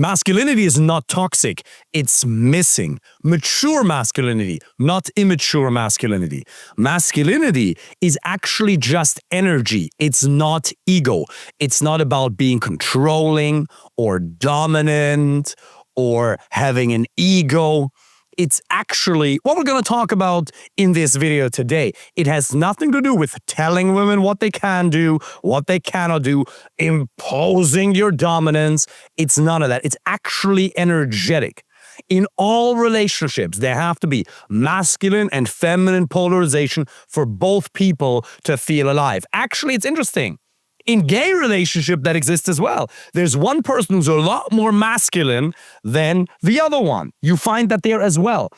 Masculinity is not toxic, it's missing. Mature masculinity, not immature masculinity. Masculinity is actually just energy. It's not ego. It's not about being controlling or dominant or having an ego. It's actually what we're going to talk about in this video today. It has nothing to do with telling women what they can do, what they cannot do, imposing your dominance. It's none of that. It's actually energetic. In all relationships, there have to be masculine and feminine polarization for both people to feel alive. Actually, it's interesting. In gay relationship, that exists as well. There's one person who's a lot more masculine than the other one. You find that there as well.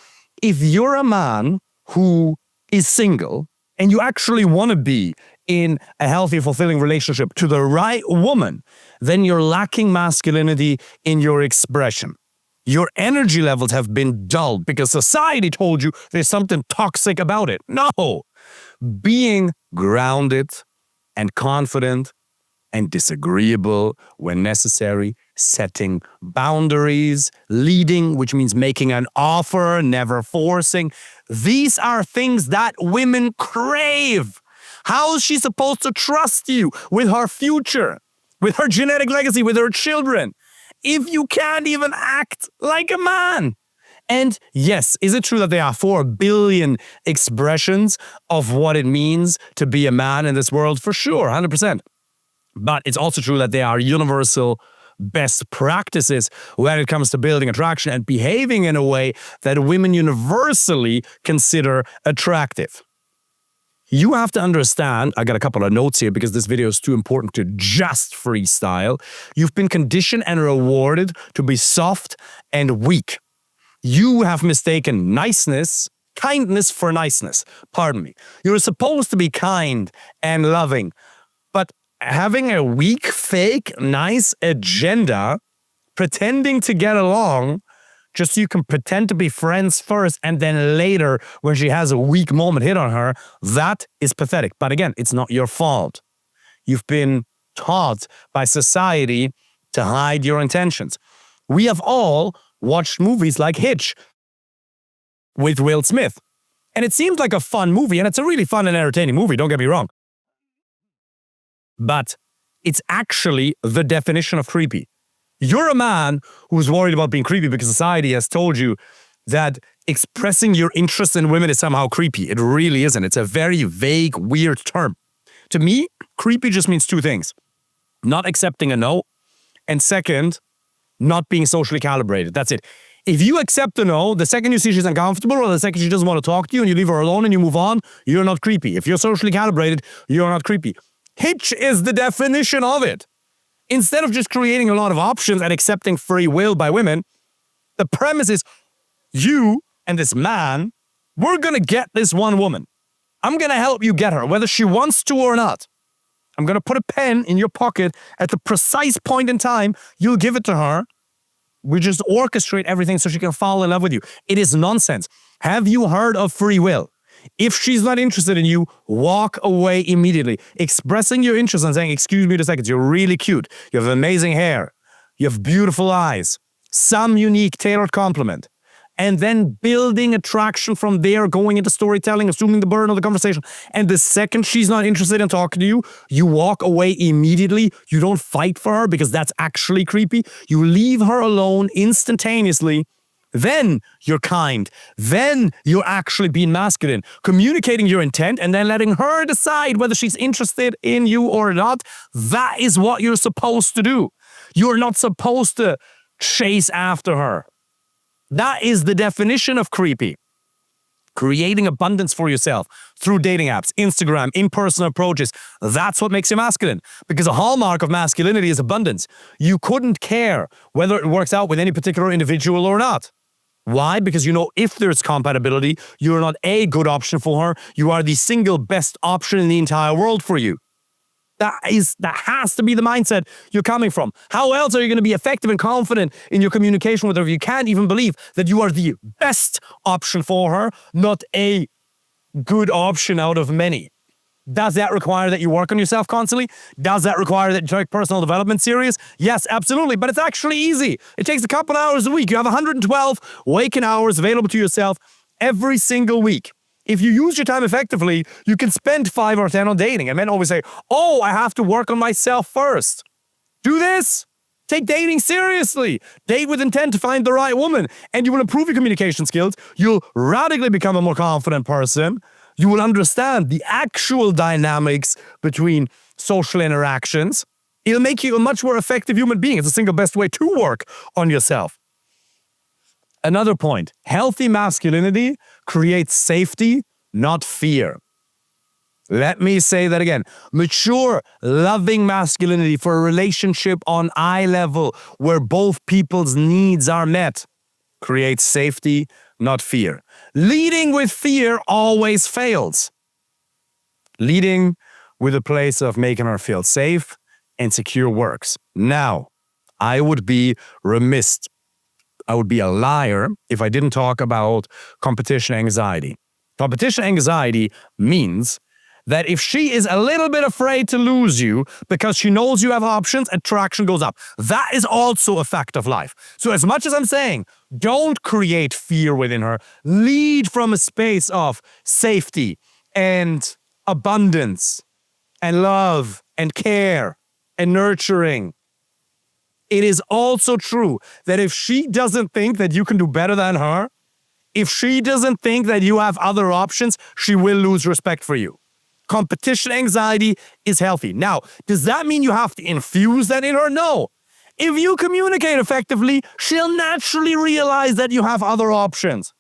If you're a man who is single and you actually want to be in a healthy, fulfilling relationship to the right woman, then you're lacking masculinity in your expression. Your energy levels have been dulled because society told you there's something toxic about it. No. Being grounded and confident and disagreeable when necessary, setting boundaries, leading, which means making an offer, never forcing. These are things that women crave. How is she supposed to trust you with her future, with her genetic legacy, with her children, if you can't even act like a man? And yes, is it true that there are 4 billion expressions of what it means to be a man in this world? For sure, 100%. But it's also true that there are universal best practices when it comes to building attraction and behaving in a way that women universally consider attractive. You have to understand, I got a couple of notes here because this video is too important to just freestyle. You've been conditioned and rewarded to be soft and weak. You have mistaken kindness for niceness. Pardon me. You're supposed to be kind and loving, but having a weak, fake, nice agenda, pretending to get along, just so you can pretend to be friends first, and then later, when she has a weak moment hit on her, that is pathetic. But again, it's not your fault. You've been taught by society to hide your intentions. We have all watched movies like Hitch with Will Smith. And it seems like a fun movie, and it's a really fun and entertaining movie, don't get me wrong. But it's actually the definition of creepy. You're a man who's worried about being creepy because society has told you that expressing your interest in women is somehow creepy. It really isn't. It's a very vague, weird term. To me, creepy just means 2 things. Not accepting a no, and second, not being socially calibrated. That's it. If you accept a no, the second you see she's uncomfortable or the second she doesn't want to talk to you and you leave her alone and you move on, you're not creepy. If you're socially calibrated, you're not creepy. Hitch is the definition of it. Instead of just creating a lot of options and accepting free will by women, the premise is you and this man, we're going to get this one woman. I'm going to help you get her, whether she wants to or not. I'm going to put a pen in your pocket at the precise point in time. You'll give it to her. We just orchestrate everything so she can fall in love with you. It is nonsense. Have you heard of free will? If she's not interested in you, walk away immediately. Expressing your interest and saying, excuse me a second, you're really cute. You have amazing hair. You have beautiful eyes. Some unique tailored compliment. And then building attraction from there, going into storytelling, assuming the burden of the conversation. And the second she's not interested in talking to you, you walk away immediately. You don't fight for her because that's actually creepy. You leave her alone instantaneously. Then you're kind. Then you're actually being masculine, communicating your intent and then letting her decide whether she's interested in you or not. That is what you're supposed to do. You're not supposed to chase after her. That is the definition of creepy. Creating abundance for yourself through dating apps, Instagram, in-person approaches. That's what makes you masculine. Because a hallmark of masculinity is abundance. You couldn't care whether it works out with any particular individual or not. Why? Because you know if there's compatibility, you're not a good option for her. You are the single best option in the entire world for you. That has to be the mindset you're coming from. How else are you going to be effective and confident in your communication with her if you can't even believe that you are the best option for her, not a good option out of many? Does that require that you work on yourself constantly? Does that require that you take personal development serious? Yes, absolutely. But it's actually easy. It takes a couple hours a week. You have 112 waking hours available to yourself every single week. If you use your time effectively, you can spend 5 or 10 on dating. And men always say, oh, I have to work on myself first. Do this. Take dating seriously. Date with intent to find the right woman. And you will improve your communication skills. You'll radically become a more confident person. You will understand the actual dynamics between social interactions. It'll make you a much more effective human being. It's the single best way to work on yourself. Another point, healthy masculinity creates safety, not fear. Let me say that again. Mature, loving masculinity for a relationship on eye level where both people's needs are met creates safety, not fear. Leading with fear always fails. Leading with a place of making her feel safe and secure works. Now, I would be remiss, I would be a liar if I didn't talk about competition anxiety. Competition anxiety means that if she is a little bit afraid to lose you because she knows you have options, attraction goes up. That is also a fact of life. So as much as I'm saying, don't create fear within her, lead from a space of safety and abundance and love and care and nurturing. It is also true that if she doesn't think that you can do better than her, if she doesn't think that you have other options, she will lose respect for you. Competition anxiety is healthy. Now, does that mean you have to infuse that in her? No. If you communicate effectively, she'll naturally realize that you have other options.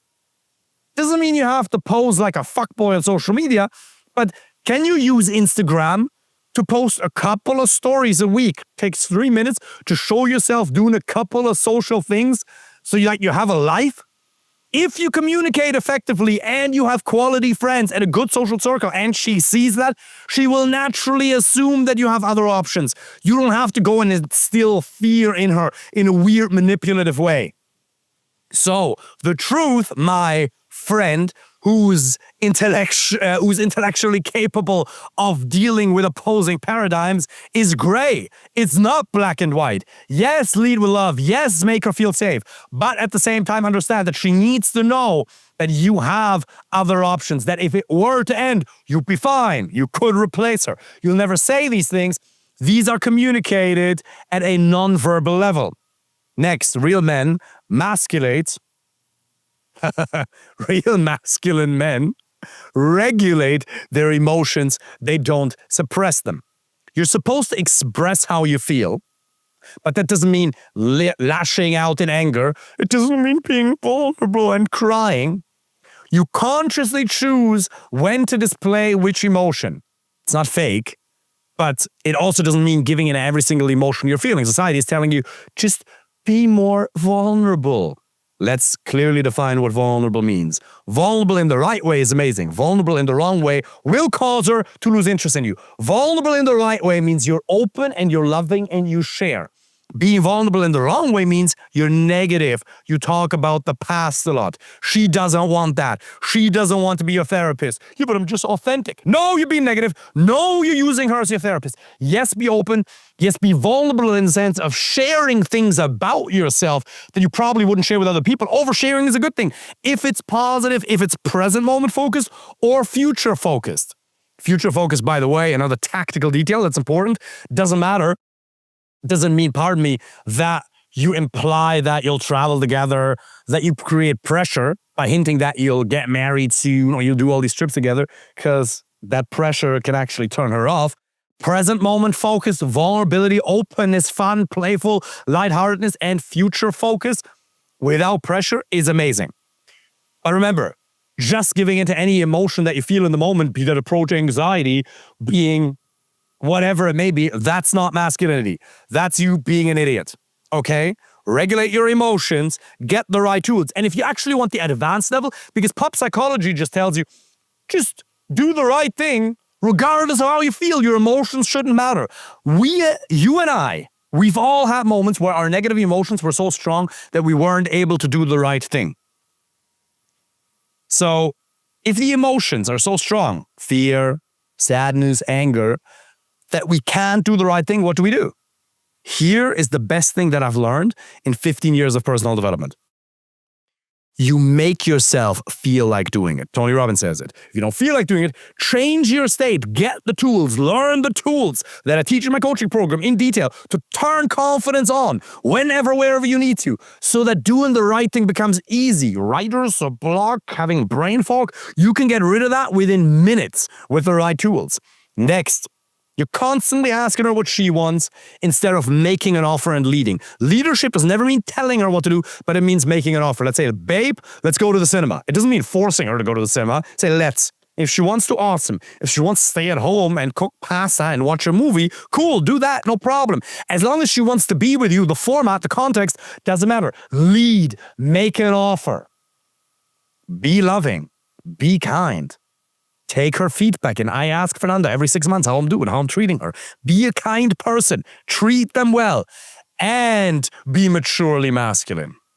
Doesn't mean you have to pose like a fuckboy on social media, but can you use Instagram to post a couple of stories a week? Takes 3 minutes to show yourself doing a couple of social things so you have a life. If you communicate effectively and you have quality friends and a good social circle and she sees that, she will naturally assume that you have other options. You don't have to go and instill fear in her in a weird manipulative way. So the truth, my friend, who's intellectually capable of dealing with opposing paradigms, is gray. It's not black and white. Yes, lead with love. Yes, make her feel safe. But at the same time, understand that she needs to know that you have other options, that if it were to end, you'd be fine. You could replace her. You'll never say these things. These are communicated at a non-verbal level. Next, real men masculate. Real masculine men regulate their emotions. They don't suppress them. You're supposed to express how you feel, but that doesn't mean lashing out in anger. It doesn't mean being vulnerable and crying. You consciously choose when to display which emotion. It's not fake, but it also doesn't mean giving in every single emotion you're feeling. Society is telling you, just be more vulnerable. Let's clearly define what vulnerable means. Vulnerable in the right way is amazing. Vulnerable in the wrong way will cause her to lose interest in you. Vulnerable in the right way means you're open and you're loving and you share. Being vulnerable in the wrong way means you're negative. You talk about the past a lot. She doesn't want that. She doesn't want to be your therapist. Yeah, but I'm just authentic. No, you're being negative. No, you're using her as your therapist. Yes, be open. Yes, be vulnerable in the sense of sharing things about yourself that you probably wouldn't share with other people. Oversharing is a good thing. If it's positive, if it's present moment focused or future focused. Future focused, by the way, another tactical detail that's important, doesn't matter. Doesn't mean, pardon me, that you imply that you'll travel together, that you create pressure by hinting that you'll get married soon or you'll do all these trips together, because that pressure can actually turn her off. Present moment focus, vulnerability, openness, fun, playful, lightheartedness, and future focus without pressure is amazing. But remember, just giving into any emotion that you feel in the moment, be that approach anxiety, being whatever it may be, that's not masculinity. That's you being an idiot, okay? Regulate your emotions, get the right tools. And if you actually want the advanced level, because pop psychology just tells you, just do the right thing, regardless of how you feel, your emotions shouldn't matter. You and I, we've all had moments where our negative emotions were so strong that we weren't able to do the right thing. So if the emotions are so strong, fear, sadness, anger, that we can't do the right thing, what do? Here is the best thing that I've learned in 15 years of personal development. You make yourself feel like doing it. Tony Robbins says it. If you don't feel like doing it, change your state, get the tools, learn the tools that I teach in my coaching program in detail to turn confidence on whenever, wherever you need to, so that doing the right thing becomes easy. Writers or block, having brain fog, you can get rid of that within minutes with the right tools. Next, you're constantly asking her what she wants instead of making an offer and leading. Leadership does never mean telling her what to do, but it means making an offer. Let's say, babe, let's go to the cinema. It doesn't mean forcing her to go to the cinema. Say, let's. If she wants to, awesome. If she wants to stay at home and cook pasta and watch a movie, cool, do that, no problem. As long as she wants to be with you, the format, the context, doesn't matter. Lead, make an offer. Be loving, be kind. Take her feedback, and I ask Fernanda every 6 months how I'm doing, how I'm treating her. Be a kind person, treat them well, and be maturely masculine.